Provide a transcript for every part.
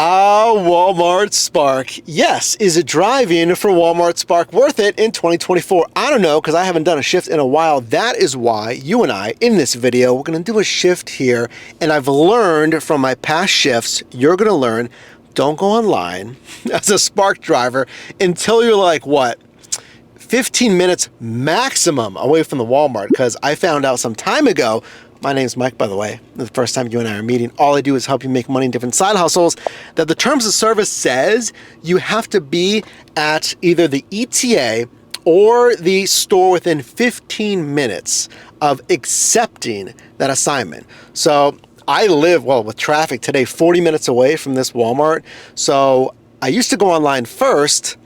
Walmart Spark. Yes, is it driving for Walmart Spark worth it in 2024? I don't know, because I haven't done a shift in a while. That is why you and I, in this video, we're going to do a shift here. And I've learned from my past shifts, you're going to learn, don't go online as a Spark driver until you're like, what, 15 minutes maximum away from the Walmart, because I found out some time ago. My name's Mike, by the way. The first time you and I are meeting, all I do is help you make money in different side hustles. That the terms of service says you have to be at either the ETA or the store within 15 minutes of accepting that assignment. So I live, well, with traffic today, 40 minutes away from this Walmart. So I used to go online first.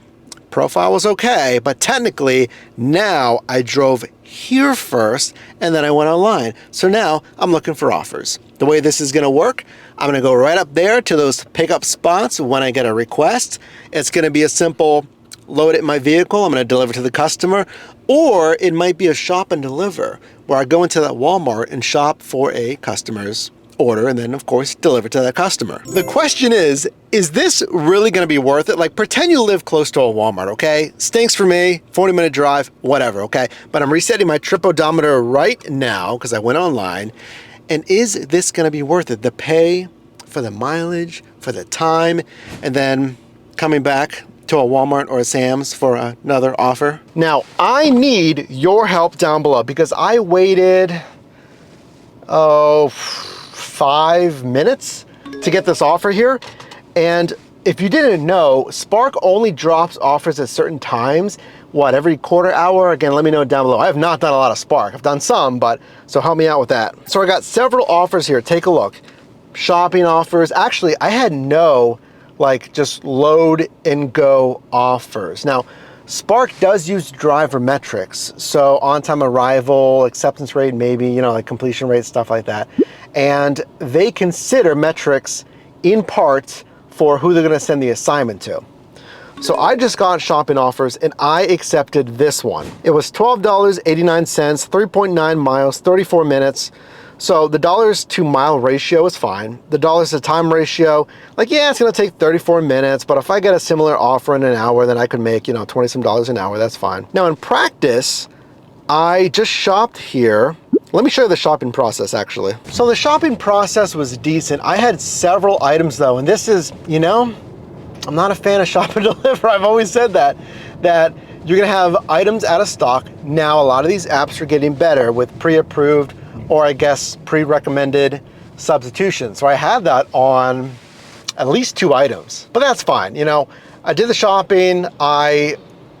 Profile was okay, but technically now I drove here first and then I went online. So now I'm looking for offers. The way this is gonna work, I'm gonna go right up there to those pickup spots when I get a request. It's gonna be a simple load it in my vehicle, I'm gonna deliver to the customer, or it might be a shop and deliver where I go into that Walmart and shop for a customer's order and then of course deliver to that customer. The question is this really gonna be worth it? Like, pretend you live close to a Walmart, okay? Stinks for me, 40-minute drive, whatever, okay? But I'm resetting my trip odometer right now because I went online. And is this gonna be worth it? The pay for the mileage, for the time, and then coming back to a Walmart or a Sam's for another offer? Now, I need your help down below because I waited, 5 minutes to get this offer here. And if you didn't know, Spark only drops offers at certain times. What, every quarter hour? Again, let me know down below. I have not done a lot of Spark. I've done some, but so help me out with that. So I got several offers here. Take a look. Shopping offers. Actually, I had no like just load and go offers. Now, Spark does use driver metrics. So on-time arrival, acceptance rate, maybe, you know, like completion rate, stuff like that. And they consider metrics in part for who they're gonna send the assignment to. So I just got shopping offers and I accepted this one. It was $12.89, 3.9 miles, 34 minutes. So the dollars to mile ratio is fine. The dollars to time ratio, like, yeah, it's gonna take 34 minutes, but if I get a similar offer in an hour, then I could make, you know, 20 some dollars an hour, that's fine. Now in practice, I just shopped here. Let me show you the shopping process actually. So the shopping process was decent. I had several items though, and this is, you know, I'm not a fan of shop and deliver. I've always said that you're gonna have items out of stock. Now a lot of these apps are getting better with pre-approved or I guess pre-recommended substitutions. So I had that on at least 2 items, but that's fine. You know, I did the shopping, I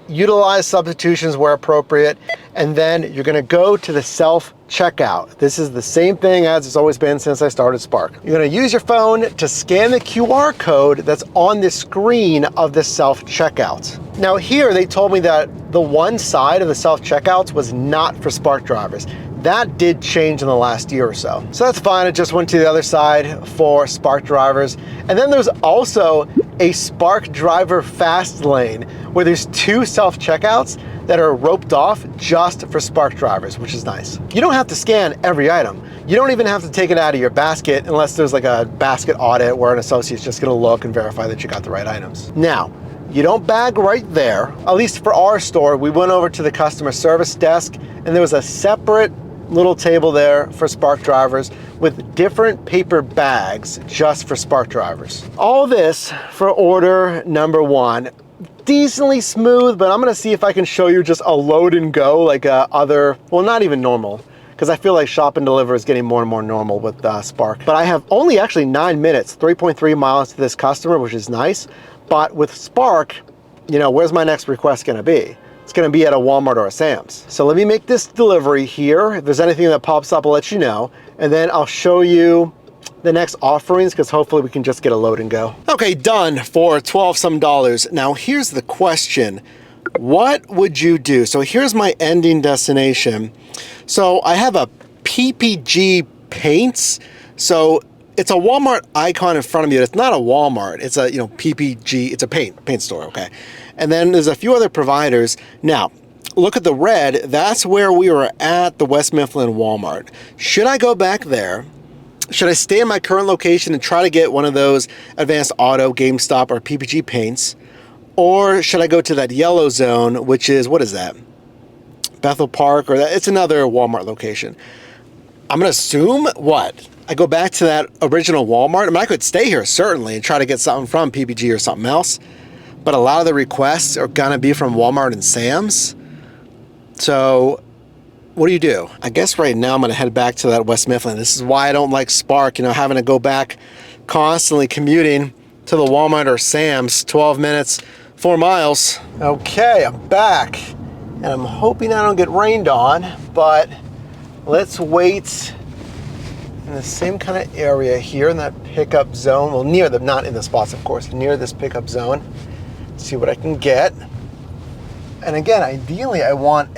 utilized substitutions where appropriate, and then you're gonna go to the self-checkout. This is the same thing as it's always been since I started Spark. You're gonna use your phone to scan the QR code that's on the screen of the self-checkout. Now here, they told me that the one side of the self-checkouts was not for Spark drivers. That did change in the last year or so. So that's fine, it just went to the other side for Spark drivers. And then there's also a Spark driver fast lane where there's 2 self-checkouts that are roped off just for Spark drivers, which is nice. You don't have to scan every item. You don't even have to take it out of your basket unless there's like a basket audit where an associate's just gonna look and verify that you got the right items. Now, you don't bag right there. At least for our store, we went over to the customer service desk and there was a separate little table there for Spark drivers with different paper bags just for Spark drivers. All this for order number 1. Decently smooth, but I'm gonna see if I can show you just a load and go like other, well, not even normal, because I feel like shop and deliver is getting more and more normal with Spark. But I have only actually 9 minutes, 3.3 miles to this customer, which is nice. But with Spark, you know, where's my next request gonna be? It's gonna be at a Walmart or a Sam's. So let me make this delivery here. If there's anything that pops up, I'll let you know. And then I'll show you the next offerings because hopefully we can just get a load and go. Okay, done for 12 some dollars. Now here's the question. What would you do? So here's my ending destination. So I have a PPG Paints. So it's a Walmart icon in front of you. It's not a Walmart. It's a, you know, PPG. It's a paint store, okay? And then there's a few other providers. Now, look at the red. That's where we were at the West Mifflin Walmart. Should I go back there Should I stay in my current location and try to get one of those Advanced Auto, GameStop, or PPG paints? Or should I go to that yellow zone, which is, what is that? Bethel Park, or that? It's another Walmart location. I'm going to assume, what? I go back to that original Walmart. I mean, I could stay here, certainly, and try to get something from PPG or something else. But a lot of the requests are going to be from Walmart and Sam's. So what do? I guess right now I'm going to head back to that West Mifflin. This is why I don't like Spark, having to go back constantly commuting to the Walmart or Sam's, 12 minutes, 4 miles. Okay, I'm back, and I'm hoping I don't get rained on, but let's wait in the same kind of area here in that pickup zone. Well, near them, not in the spots, of course, near this pickup zone. See what I can get. And again, ideally, I want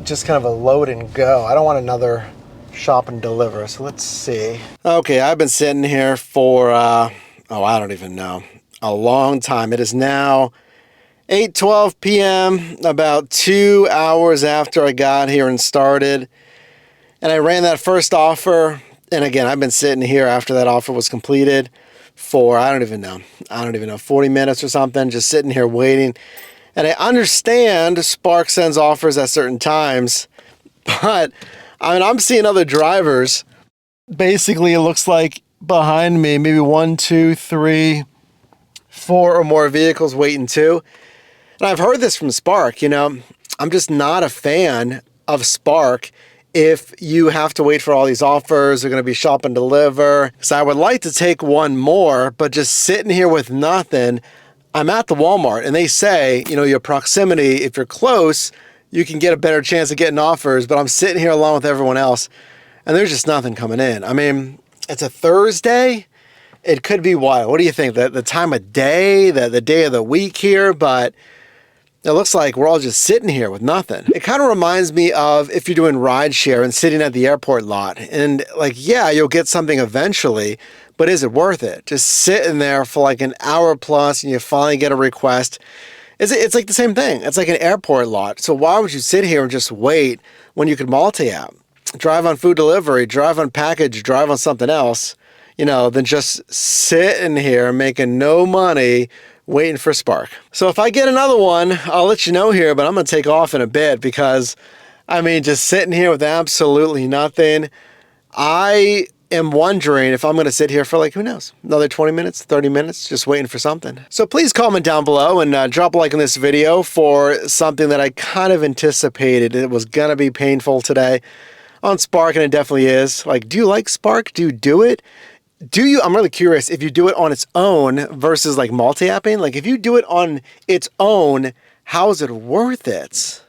just kind of a load and go. I don't want another shop and deliver. So let's see. Okay, I've been sitting here for, I don't even know, a long time. It is now 8:12 p.m., about 2 hours after I got here and started. And I ran that first offer. And again, I've been sitting here after that offer was completed for, I don't even know, 40 minutes or something, just sitting here waiting. And I understand Spark sends offers at certain times, but I mean, I'm seeing other drivers. Basically, it looks like behind me, maybe 1, 2, 3, 4 or more vehicles waiting too. And I've heard this from Spark, I'm just not a fan of Spark if you have to wait for all these offers. They're going to be shop and deliver. So I would like to take one more, but just sitting here with nothing. I'm at the Walmart and they say, your proximity, if you're close, you can get a better chance of getting offers, but I'm sitting here along with everyone else and there's just nothing coming in. I mean, it's a Thursday. It could be what? What do you think? The time of day, the day of the week here, but it looks like we're all just sitting here with nothing. It kind of reminds me of if you're doing rideshare and sitting at the airport lot and yeah, you'll get something eventually, but is it worth it? Just sitting there for like an hour plus and you finally get a request. It's like the same thing. It's like an airport lot. So why would you sit here and just wait when you could multi-app? Drive on food delivery, drive on package, drive on something else, than just sitting here making no money waiting for Spark. So if I get another one, I'll let you know here, but I'm going to take off in a bit because, just sitting here with absolutely nothing. I am wondering if I'm going to sit here for who knows, another 20 minutes, 30 minutes, just waiting for something. So please comment down below and drop a like on this video for something that I kind of anticipated. It was going to be painful today on Spark, and it definitely is. Do you like Spark? Do you do it? I'm really curious if you do it on its own versus multi-apping. If you do it on its own, how is it worth it?